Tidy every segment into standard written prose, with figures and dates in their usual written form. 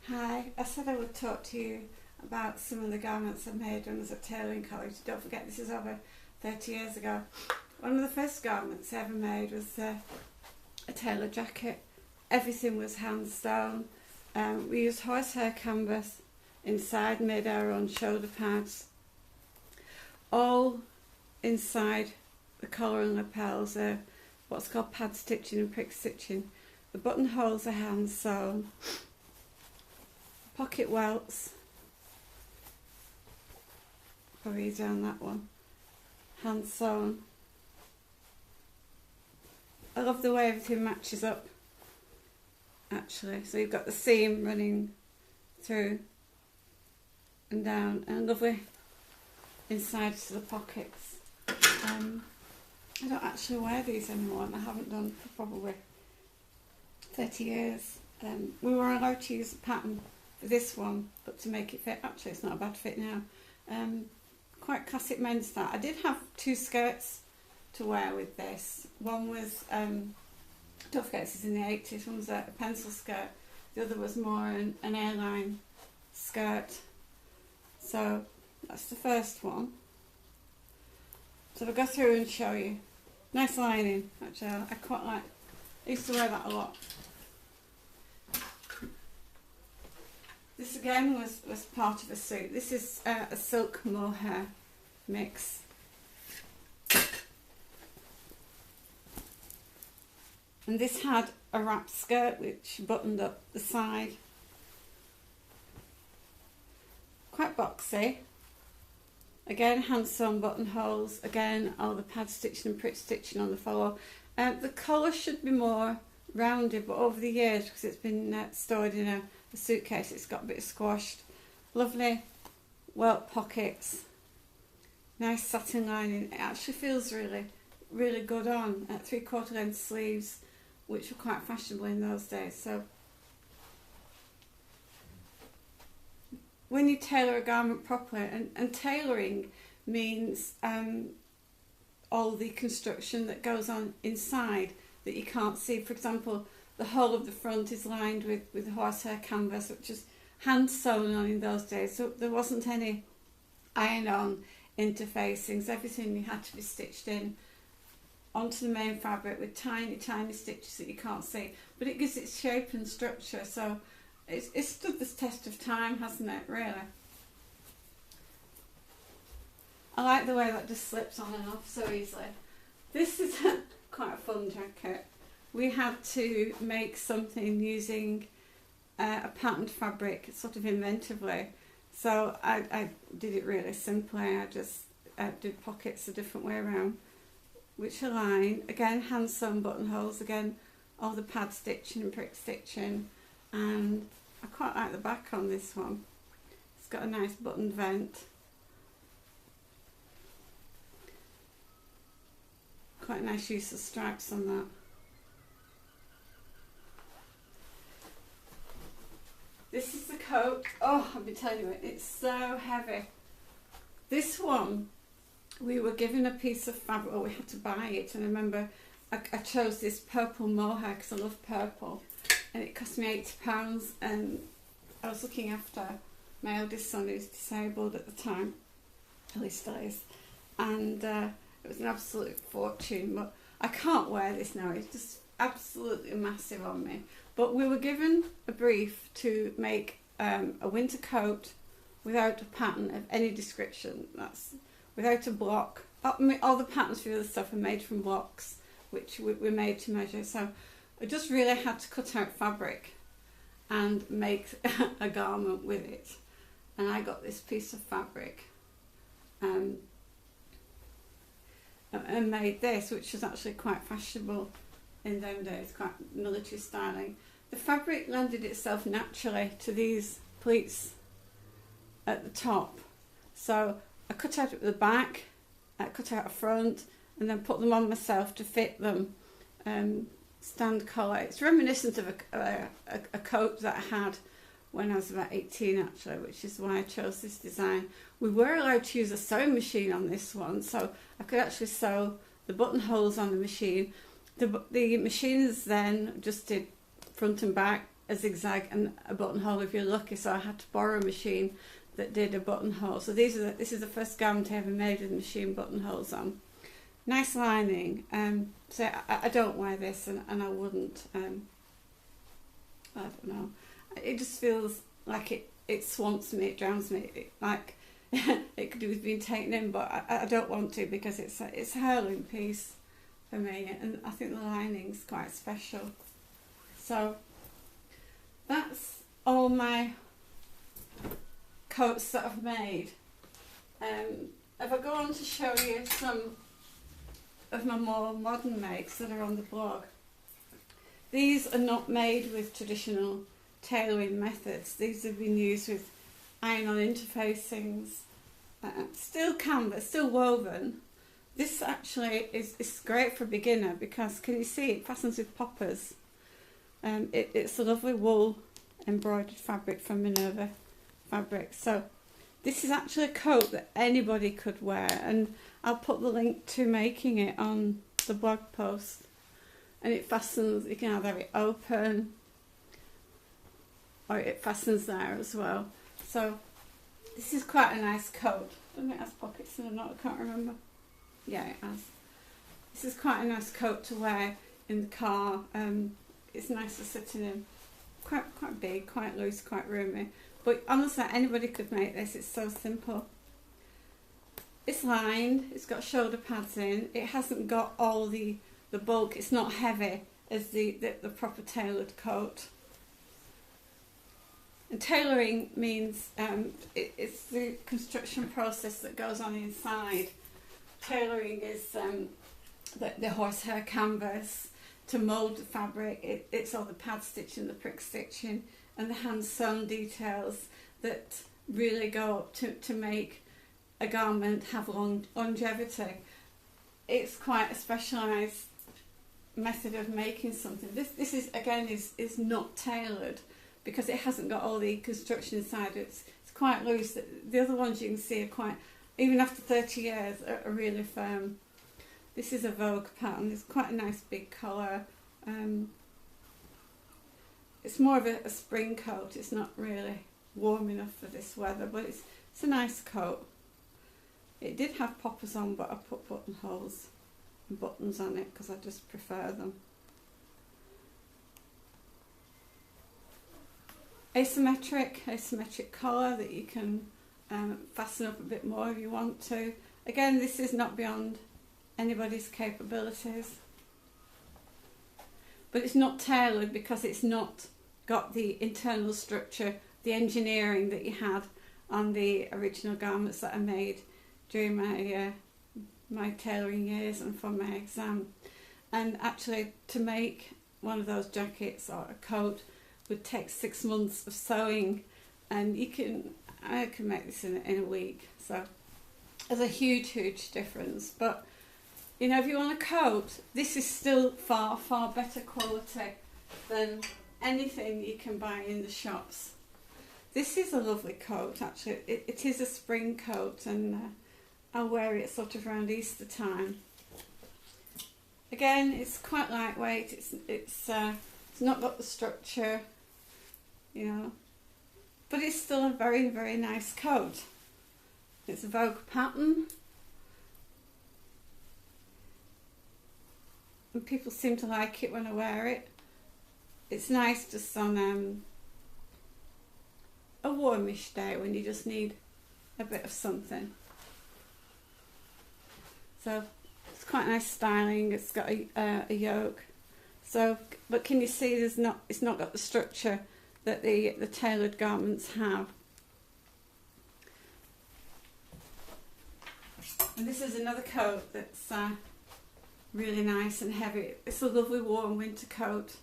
Hi, I said I would talk to you about some of the garments I made when I was at tailoring college. Don't forget, this is over 30 years ago. One of the first garments I ever made was a tailor jacket. Everything was hand sewn. We used horsehair canvas inside, made our own shoulder pads. All inside the collar and lapels are what's called pad stitching and prick stitching. The buttonholes are hand sewn. Pocket welts, probably down that one, hand sewn. I love the way everything matches up actually, so you've got the seam running through and down and lovely inside to the pockets. I don't actually wear these anymore, and I haven't done for probably 30 years. We were allowed to use a pattern for this one, but to make it fit, actually it's not a bad fit now. Quite classic men's style. I did have two skirts to wear with this. One was, don't forget this is in the 80s, one was a pencil skirt, the other was more an airline skirt. So that's the first one. So I'll go through and show you. Nice lining, actually, I quite like, I used to wear that a lot. This again was part of a suit. This is a silk mohair mix. And this had a wrap skirt which buttoned up the side. Quite boxy. Again, hand sewn buttonholes. Again, all the pad stitching and prick stitching on the follow. The collar should be more rounded, but over the years, because it's been stored in a suitcase, it's got a bit squashed. Lovely welt pockets, nice satin lining. It actually feels really good on. 3/4 length sleeves, which were quite fashionable in those days. So when you tailor a garment properly, and tailoring means all the construction that goes on inside that you can't see. For example, the whole of the front is lined with horsehair canvas, which is hand sewn on in those days, so there wasn't any iron-on interfacings. Everything had to be stitched in onto the main fabric with tiny stitches that you can't see, but it gives it shape and structure. So it's stood the test of time, hasn't it, really? I like the way that just slips on and off so easily. This is quite a fun jacket. We had to make something using a patterned fabric, sort of inventively. So I did it really simply. I just did pockets a different way around, which align. Again, hand sewn buttonholes. Again, all the pad stitching and prick stitching. And I quite like the back on this one. It's got a nice buttoned vent. Quite a nice use of stripes on that. This is the coat. Oh, I've been telling you, it's so heavy. This one, we were given a piece of fabric, or we had to buy it, and I remember I chose this purple mohair because I love purple, and it cost me £80, and I was looking after my eldest son who's disabled at the time, at least still is, and it was an absolute fortune, but I can't wear this now. It's just absolutely massive on me. But we were given a brief to make a winter coat without a pattern of any description. That's without a block. All the patterns for the other stuff are made from blocks, which we made to measure. So I just really had to cut out fabric and make a garment with it. And I got this piece of fabric and made this, which was actually quite fashionable in them days, quite military styling. The fabric lended itself naturally to these pleats at the top. So I cut out at the back, I cut out a front, and then put them on myself to fit them. Stand collar. It's reminiscent of a coat that I had when I was about 18 actually, which is why I chose this design. We were allowed to use a sewing machine on this one, so I could actually sew the buttonholes on the machine. The machines then just did front and back, a zigzag and a buttonhole if you're lucky, so I had to borrow a machine that did a buttonhole. So this is the first garment I ever made with machine buttonholes on. Nice lining. So I don't wear this, and I wouldn't. I don't know. It just feels like it swamps me, it drowns me. Like it could have been taken in, but I don't want to, because it's a heirloom piece for me, and I think the lining's quite special. So that's all my coats that I've made. If I go on to show you some of my more modern makes that are on the blog, these are not made with traditional tailoring methods. These have been used with iron-on interfacings, still canvas, still woven. This actually is great for a beginner, because can you see it fastens with poppers. It's a lovely wool embroidered fabric from Minerva Fabrics. So this is actually a coat that anybody could wear, and I'll put the link to making it on the blog post. And it fastens, you can either have it open or it fastens there as well. So this is quite a nice coat. I don't think it has pockets or not, I can't remember. Yeah, it has. This is quite a nice coat to wear in the car. It's nice to sit in. Quite big, quite loose, quite roomy. But honestly, anybody could make this. It's so simple. It's lined. It's got shoulder pads in. It hasn't got all the bulk. It's not heavy as the proper tailored coat. And tailoring means it's the construction process that goes on inside. Tailoring is the horsehair canvas to mould the fabric. It's all the pad stitching, the prick stitching, and the hand sewn details that really go up to make a garment have longevity. It's quite a specialised method of making something. This is again is not tailored, because it hasn't got all the construction inside. It's quite loose. The other ones you can see are quite, even after 30 years, are really firm. This is a Vogue pattern. It's quite a nice big collar. It's more of a spring coat. It's not really warm enough for this weather, but it's a nice coat. It did have poppers on, but I put buttonholes and buttons on it because I just prefer them. Asymmetric collar that you can fasten up a bit more if you want to. Again, this is not beyond anybody's capabilities, but it's not tailored because it's not got the internal structure, the engineering that you had on the original garments that I made during my tailoring years and for my exam. And actually, to make one of those jackets or a coat would take 6 months of sewing, and I can make this in a week. So there's a huge difference. But you know, if you want a coat, this is still far better quality than anything you can buy in the shops. This is a lovely coat, actually. It is a spring coat, and I'll wear it sort of around Easter time. Again, it's quite lightweight. It's not got the structure, you know, but it's still a very nice coat. It's a Vogue pattern, and people seem to like it when I wear it. It's nice just on a warmish day when you just need a bit of something. So it's quite nice styling. It's got a yoke. So, but can you see it's not got the structure that the tailored garments have. And this is another coat that's really nice and heavy. It's a lovely warm winter coat.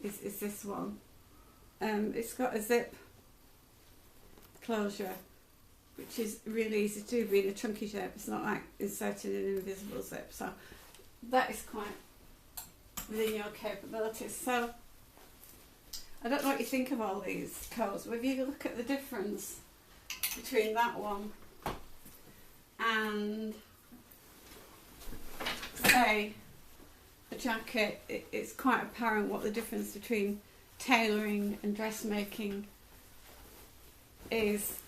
Is this one? It's got a zip closure, which is really easy to do, being a chunky zip. It's not like inserting an invisible zip. So that is quite within your capabilities. So I don't know what you think of all these coats, but if you look at the difference between that one and, say, a jacket, it's quite apparent what the difference between tailoring and dressmaking is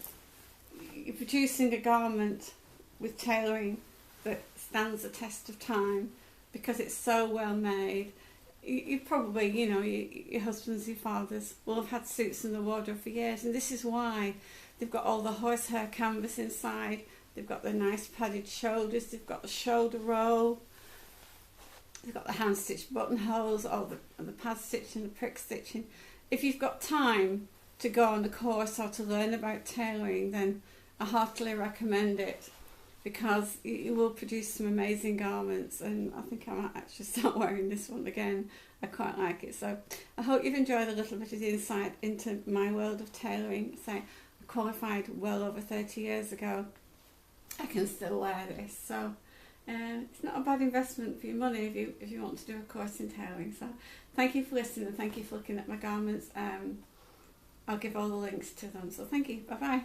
you're producing a garment with tailoring that stands the test of time because it's so well made. You probably, you know, your husbands, your fathers will have had suits in the wardrobe for years, and this is why they've got all the horsehair canvas inside, they've got the nice padded shoulders, they've got the shoulder roll, they've got the hand stitched buttonholes, all the pad stitching, the prick stitching. If you've got time to go on a course or to learn about tailoring, then I heartily recommend it, because you will produce some amazing garments, and I think I might actually start wearing this one again. I quite like it. So I hope you've enjoyed a little bit of the insight into my world of tailoring. So I qualified well over 30 years ago. I can still wear this, so it's not a bad investment for your money if you want to do a course in tailoring. So thank you for listening, and thank you for looking at my garments. I'll give all the links to them. So thank you. Bye bye.